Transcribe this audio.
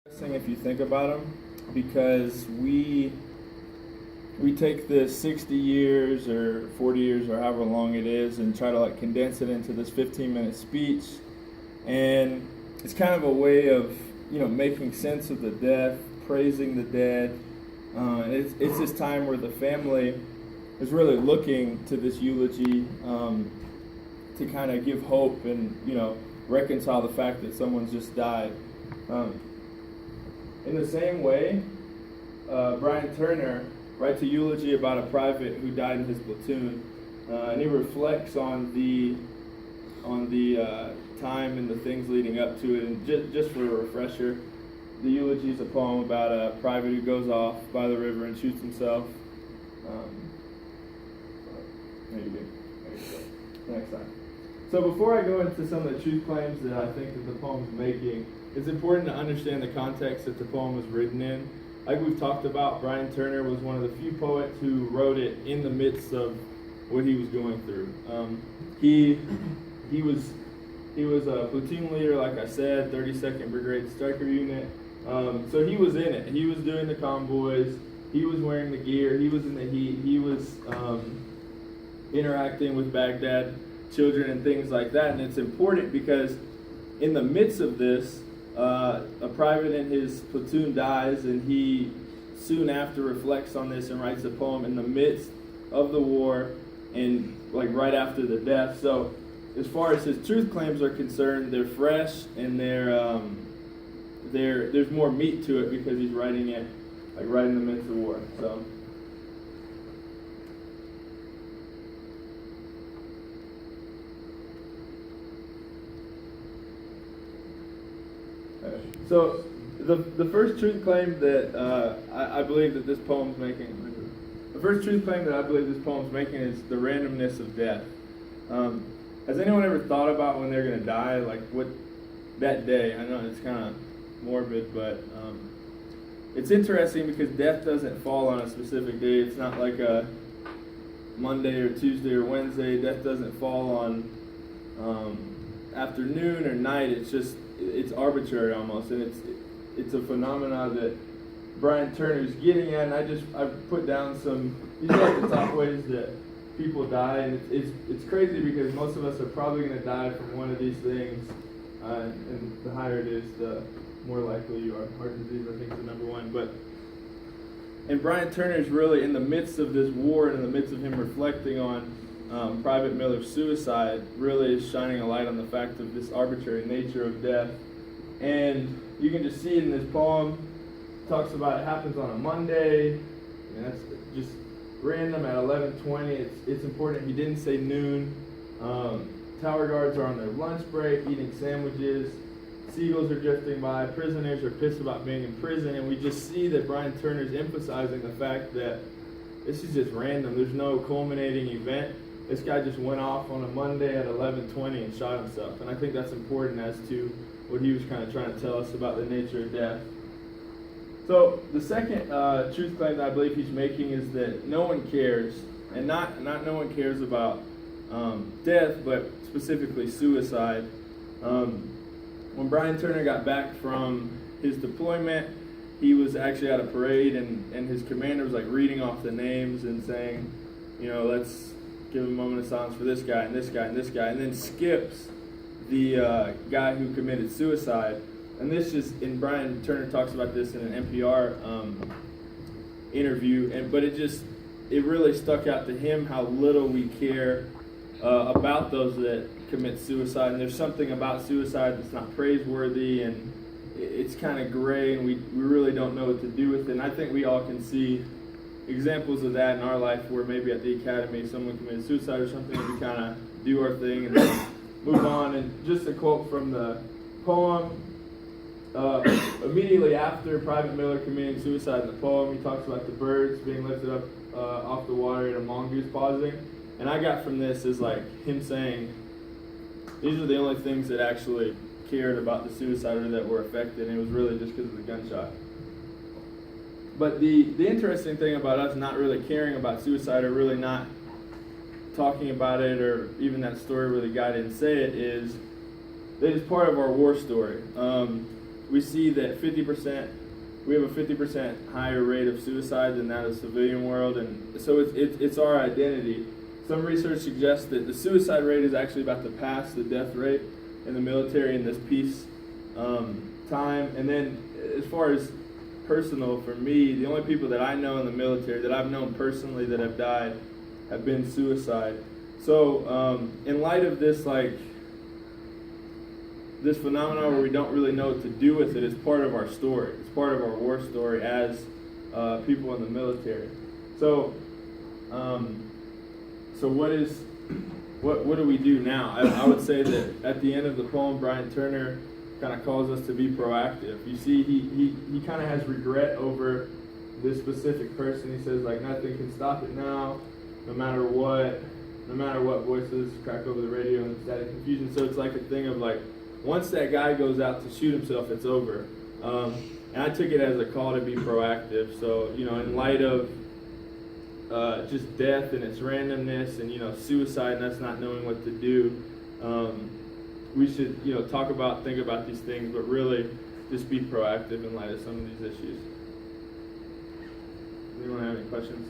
Interesting if you think about them, because we take this 60 years or 40 years or however long it is and try to like condense it into this 15-minute speech, and it's kind of a way of making sense of the death, praising the dead. It's this time where the family is really looking to this eulogy to kind of give hope and reconcile the fact that someone's just died. In the same way, Brian Turner writes a eulogy about a private who died in his platoon, and he reflects on the time and the things leading up to it. And just for a refresher, the eulogy is a poem about a private who goes off by the river and shoots himself. There you go. Next time. So before I go into some of the truth claims that I think that the poem's making, it's important to understand the context that the poem was written in. Like we've talked about, Brian Turner was one of the few poets who wrote it in the midst of what he was going through. He was a platoon leader, like I said, 32nd Brigade Striker Unit. So he was in it. He was doing the convoys. He was wearing the gear. He was in the heat. He was interacting with Baghdad children and things like that. And it's important because in the midst of this, a private in his platoon dies, and he soon after reflects on this and writes a poem in the midst of the war and like right after the death. So as far as his truth claims are concerned, they're fresh and there's more meat to it because he's writing it like right in the midst of war. So the first truth claim that I believe that this poem's making, is the randomness of death. Has anyone ever thought about when they're going to die, like what that day? I know it's kind of morbid, but it's interesting because death doesn't fall on a specific day. It's not like a Monday or Tuesday or Wednesday. Death doesn't fall on afternoon or night. It's arbitrary almost, and it's a phenomena that Brian Turner's getting at. And I've put down some. These are the top ways that people die, and it's crazy because most of us are probably going to die from one of these things, and the higher it is, the more likely you are. Heart disease, I think, is the number one. And Brian Turner's really in the midst of this war and in the midst of him reflecting on Private Miller's suicide, really is shining a light on the fact of this arbitrary nature of death. And you can just see it in this poem. It talks about it happens on a Monday, and that's just random at 11:20. It's important. He didn't say noon. Tower guards are on their lunch break eating sandwiches. Seagulls are drifting by. Prisoners are pissed about being in prison. And we just see that Brian Turner's emphasizing the fact that this is just random. There's no culminating event. This guy just went off on a Monday at 11:20 and shot himself. And I think that's important as to what he was kind of trying to tell us about the nature of death. So the second truth claim that I believe he's making is that no one cares, and not no one cares about death, but specifically suicide. When Brian Turner got back from his deployment, he was actually at a parade, and his commander was like reading off the names and saying, let's give a moment of silence for this guy and this guy and this guy, and then skips the guy who committed suicide. And and Brian Turner talks about this in an NPR interview, but it really stuck out to him how little we care about those that commit suicide. And there's something about suicide that's not praiseworthy, and it's kind of gray, and we really don't know what to do with it. And I think we all can see examples of that in our life where maybe at the academy someone committed suicide or something, and we kind of do our thing and then move on. And just a quote from the poem, immediately after Private Miller committing suicide in the poem, he talks about the birds being lifted up off the water and a mongoose pausing. And I got from this is like him saying, these are the only things that actually cared about the suicide or that were affected, and it was really just because of the gunshot. But the interesting thing about us not really caring about suicide or really not talking about it, or even that story where the guy didn't say it, is that it's part of our war story. we see that 50%, we have a 50% higher rate of suicide than that of the civilian world, and so it's our identity. Some research suggests that the suicide rate is actually about to pass the death rate in the military in this peace time. And then as far as personal, for me, the only people that I know in the military that I've known personally that have died have been suicide. So in light of this, this phenomenon where we don't really know what to do with it, is part of our story. It's part of our war story as people in the military. So, what do we do now? I would say that at the end of the poem, Brian Turner kind of calls us to be proactive. You see, he kind of has regret over this specific person. He says, like, nothing can stop it now, no matter what voices crack over the radio and static confusion. So it's like a thing of like, once that guy goes out to shoot himself, it's over. And I took it as a call to be proactive. So, in light of just death and its randomness and, suicide and us not knowing what to do, we should, think about these things, but really just be proactive in light of some of these issues. Anyone have any questions?